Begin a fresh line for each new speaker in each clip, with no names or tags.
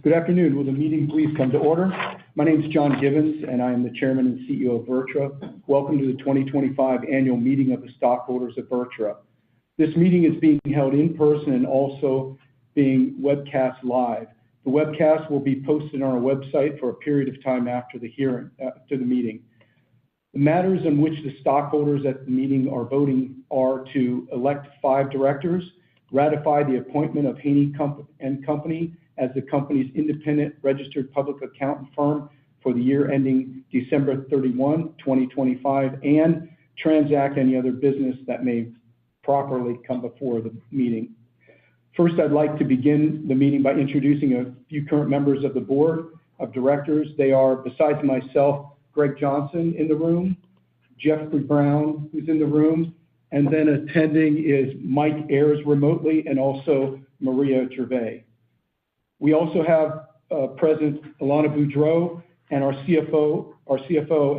Good afternoon. Will the meeting please come to order? My name is John Gibbons, and I am the Chairman and CEO of VirTra. Welcome to the 2025 Annual Meeting of the Stockholders of VirTra. This meeting is being held in person and also being webcast live. The webcast will be posted on our website for a period of time after the meeting. The matters on which the stockholders at the meeting are voting are to elect 5 directors, ratify the appointment of Haney & Company as the company's independent registered public accountant firm for the year ending December 31, 2025, and transact any other business that may properly come before the meeting. First, I'd like to begin the meeting by introducing a few current members of the board of directors. They are, besides myself, Greg Johnson in the room, Jeffrey Brown, who's in the room, and then attending is Mike Ayers remotely, and also Maria Gervais. We also have present Alana Boudreau and our CFO,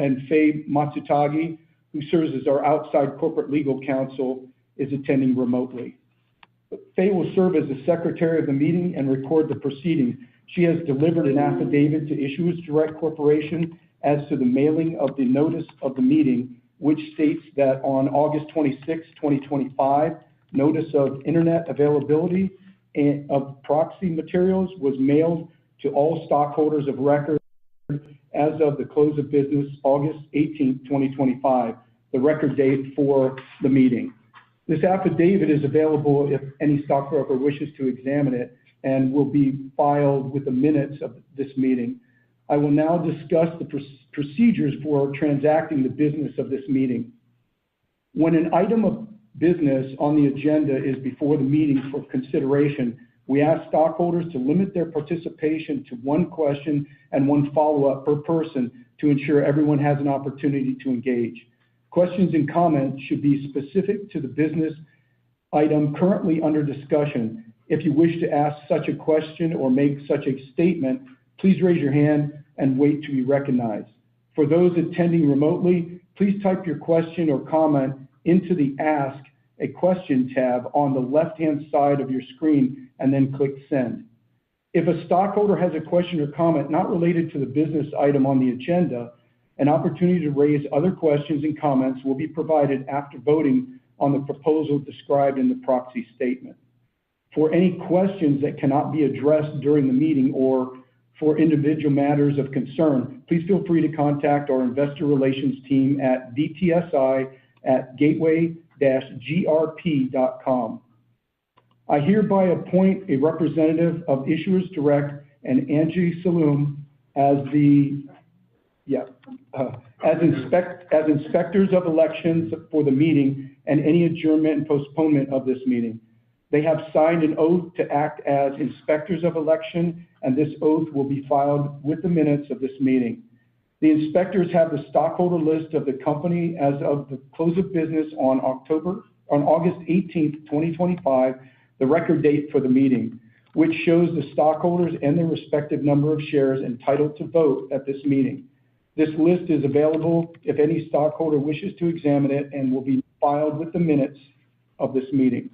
and Faye Matsutagi, who serves as our outside corporate legal counsel, is attending remotely. Faye will serve as the secretary of the meeting and record the proceedings. She has delivered an affidavit to Issuers Direct Corporation as to the mailing of the notice of the meeting, which states that on August 26, 2025, notice of internet availability of proxy materials was mailed to all stockholders of record as of the close of business August 18, 2025, the record date for the meeting. This affidavit is available if any stockbroker wishes to examine it and will be filed with the minutes of this meeting. I will now discuss the procedures for transacting the business of this meeting. When an item of business on the agenda is before the meeting for consideration, we ask stockholders to limit their participation to 1 question and 1 follow-up per person to ensure everyone has an opportunity to engage. Questions and comments should be specific to the business item currently under discussion. If you wish to ask such a question or make such a statement, please raise your hand and wait to be recognized. For those attending remotely, please type your question or comment into the Ask a Question tab on the left-hand side of your screen and then click Send. If a stockholder has a question or comment not related to the business item on the agenda, an opportunity to raise other questions and comments will be provided after voting on the proposal described in the proxy statement. For any questions that cannot be addressed during the meeting or for individual matters of concern, please feel free to contact our investor relations team at vtsi@gateway-grp.com. I hereby appoint a representative of Issuers Direct and Angie Saloom as inspectors of elections for the meeting and any adjournment and postponement of this meeting. They have signed an oath to act as inspectors of election, and this oath will be filed with the minutes of this meeting. The inspectors have the stockholder list of the company as of the close of business on August 18, 2025, the record date for the meeting, which shows the stockholders and their respective number of shares entitled to vote at this meeting. This list is available if any stockholder wishes to examine it and will be filed with the minutes of this meeting.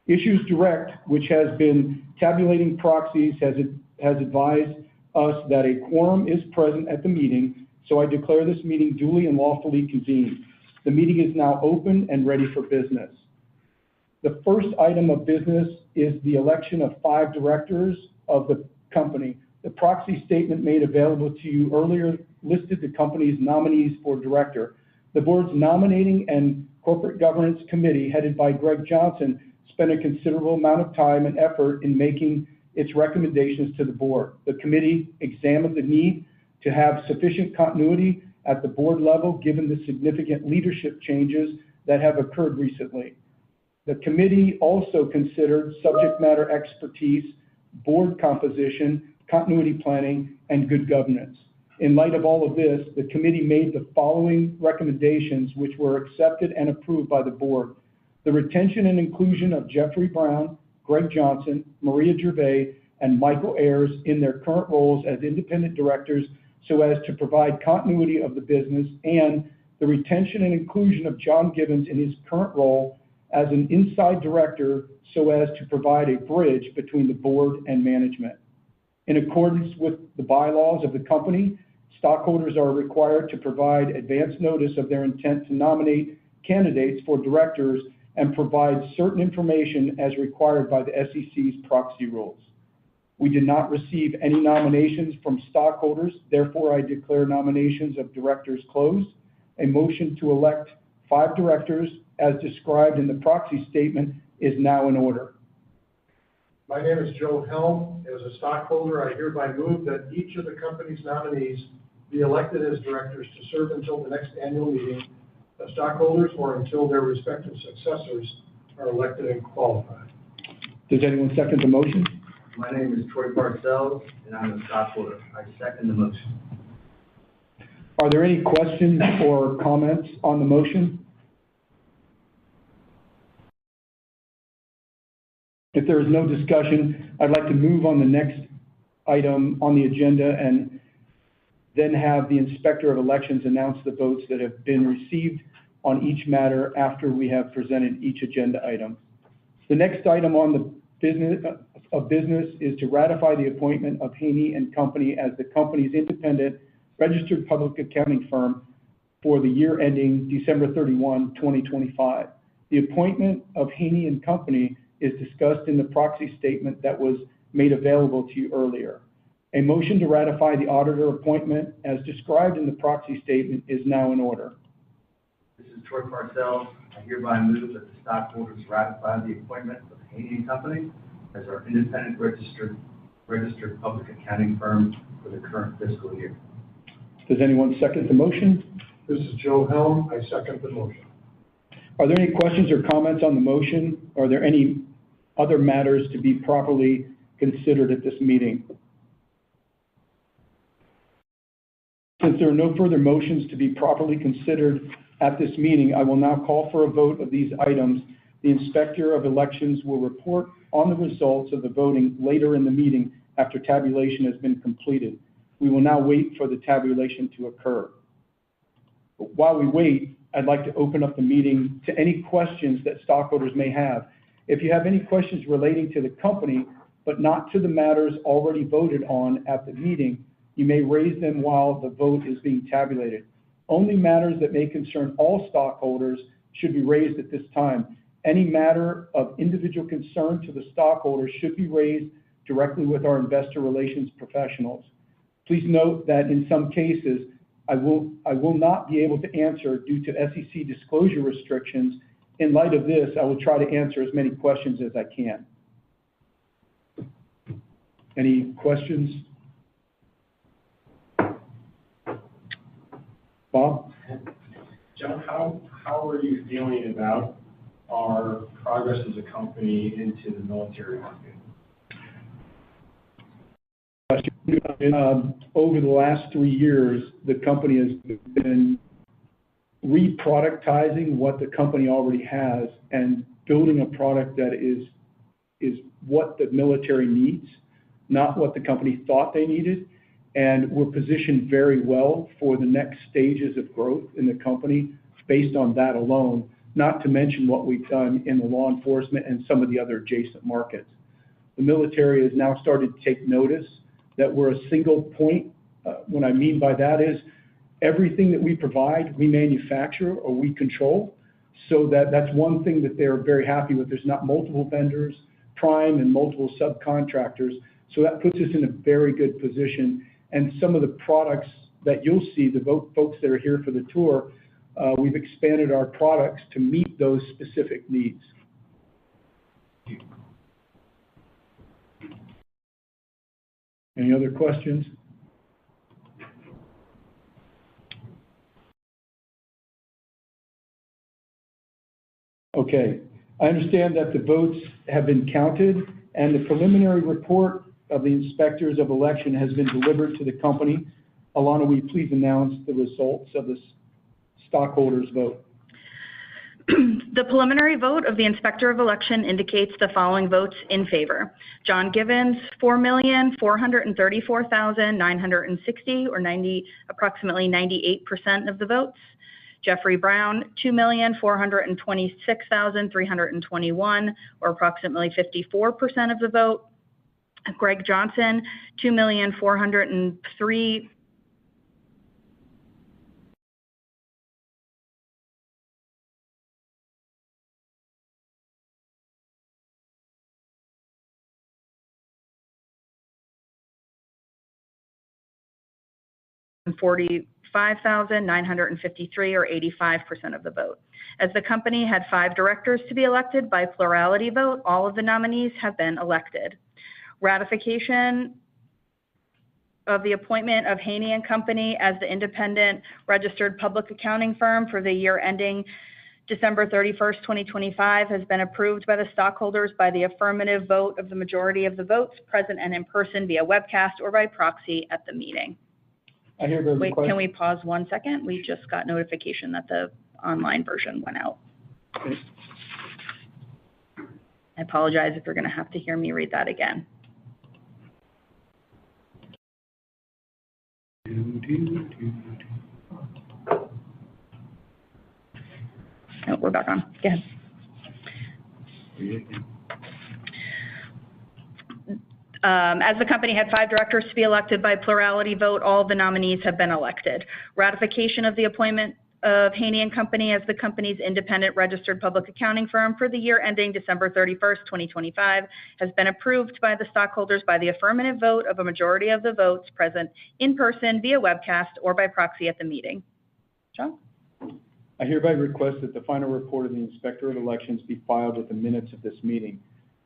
Issuers Direct, which has been tabulating proxies, has advised us that a quorum is present at the meeting, so I declare this meeting duly and lawfully convened. The meeting is now open and ready for business. The first item of business is the election of 5 directors of the company. The proxy statement made available to you earlier listed the company's nominees for director. The board's nominating and corporate governance committee, headed by Greg Johnson, spent a considerable amount of time and effort in making its recommendations to the board. The committee examined the need to have sufficient continuity at the board level given the significant leadership changes that have occurred recently. The committee also considered subject matter expertise, board composition, continuity planning, and good governance. In light of all of this, the committee made the following recommendations, which were accepted and approved by the board. The retention and inclusion of Jeffrey Brown, Greg Johnson, Maria Gervais, and Michael Ayers in their current roles as independent directors so as to provide continuity of the business, and the retention and inclusion of John Gibbons in his current role as an inside director so as to provide a bridge between the board and management. In accordance with the bylaws of the company, stockholders are required to provide advance notice of their intent to nominate candidates for directors and provide certain information as required by the SEC's proxy rules. We did not receive any nominations from stockholders, therefore I declare nominations of directors closed. A motion to elect 5 directors as described in the proxy statement is now in order.
My name is Joe Helm. As a stockholder, I hereby move that each of the company's nominees be elected as directors to serve until the next annual meeting of stockholders or until their respective successors are elected and qualified.
Does anyone second the motion?
My name is Troy Parcells, and I'm a stockholder. I second the motion.
Are there any questions or comments on the motion? If there is no discussion, I'd like to move on the next item on the agenda and then have the Inspector of Elections announce the votes that have been received on each matter after we have presented each agenda item. The next item on the business is to ratify the appointment of Haney & Company as the company's independent registered public accounting firm for the year ending December 31, 2025. The appointment of Haney & Company is discussed in the proxy statement that was made available to you earlier. A motion to ratify the auditor appointment as described in the proxy statement is now in order.
This is Troy Parcells. I hereby move that the stockholders ratify the appointment of Haney & Company as our independent registered public accounting firm for the current fiscal year.
Does anyone second the motion?
This is Joe Helm. I second the motion.
Are there any questions or comments on the motion? Are there any other matters to be properly considered at this meeting? Since there are no further motions to be properly considered at this meeting, I will now call for a vote of these items. The Inspector of Elections will report on the results of the voting later in the meeting after tabulation has been completed. We will now wait for the tabulation to occur. But while we wait, I'd like to open up the meeting to any questions that stockholders may have. If you have any questions relating to the company, but not to the matters already voted on at the meeting, you may raise them while the vote is being tabulated. Only matters that may concern all stockholders should be raised at this time. Any matter of individual concern to the stockholders should be raised directly with our investor relations professionals. Please note that in some cases, I will not be able to answer due to SEC disclosure restrictions. In light of this, I will try to answer as many questions as I can. Any questions? Bob?
John, how are you feeling about our progress as a company into the military market?
Over the last 3 years, the company has been reproductizing what the company already has and building a product that is what the military needs, not what the company thought they needed. And we're positioned very well for the next stages of growth in the company based on that alone, not to mention what we've done in the law enforcement and some of the other adjacent markets. The military has now started to take notice that we're a single point. What I mean by that is everything that we provide, we manufacture or we control. So that's one thing that they're very happy with. There's not multiple vendors, prime and multiple subcontractors. So that puts us in a very good position. And some of the products that you'll see, the folks that are here for the tour, we've expanded our products to meet those specific needs. Any other questions? Okay, I understand that the votes have been counted and the preliminary report of the inspectors of election has been delivered to the company. Alana, will you please announce the results of the stockholders' vote?
The preliminary vote of the Inspector of Election indicates the following votes in favor. John Givens, 4,434,960, or approximately 98% of the votes. Jeffrey Brown, 2,426,321, or approximately 54% of the vote. Greg Johnson, 2,403,000. $45,953, or 85% of the vote. As the company had 5 directors to be elected by plurality vote, all of the nominees have been elected. Ratification of the appointment of Haney and Company as the independent registered public accounting firm for the year ending December 31st, 2025 has been approved by the stockholders by the affirmative vote of the majority of the votes present and in person via webcast or by proxy at the meeting.
I hereby
Wait,
request.
can we pause 1 second? We just got notification that the online version went out.
Okay.
I apologize if you're going to have to hear me read that again. Oh, we're back on. Go ahead. As the company had 5 directors to be elected by plurality vote, all of the nominees have been elected. Ratification of the appointment of Haney and Company as the company's independent registered public accounting firm for the year ending December 31st, 2025 has been approved by the stockholders by the affirmative vote of a majority of the votes present in person via webcast or by proxy at the meeting. John?
I hereby request that the final report of the Inspector of Elections be filed with the minutes of this meeting.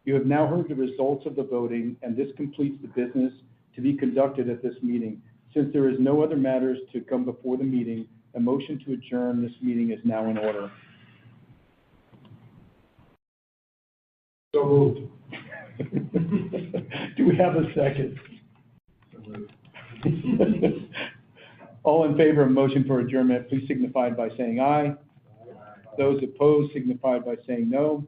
You have now heard the results of the voting, and this completes the business to be conducted at this meeting. Since there is no other matters to come before the meeting, a motion to adjourn this meeting is now in order.
So moved.
Do we have a second? All in favor of motion for adjournment, please signify by saying aye. Those opposed signify by saying no.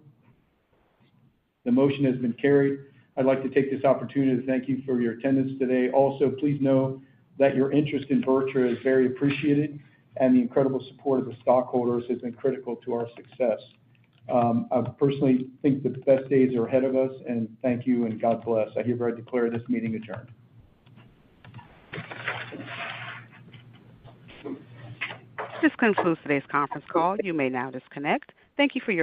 The motion has been carried. I'd like to take this opportunity to thank you for your attendance today. Also, please know that your interest in VirTra is very appreciated, and the incredible support of the stockholders has been critical to our success. I personally think the best days are ahead of us, and thank you and God bless. I hereby declare this meeting adjourned.
This concludes today's conference call. You may now disconnect. Thank you for your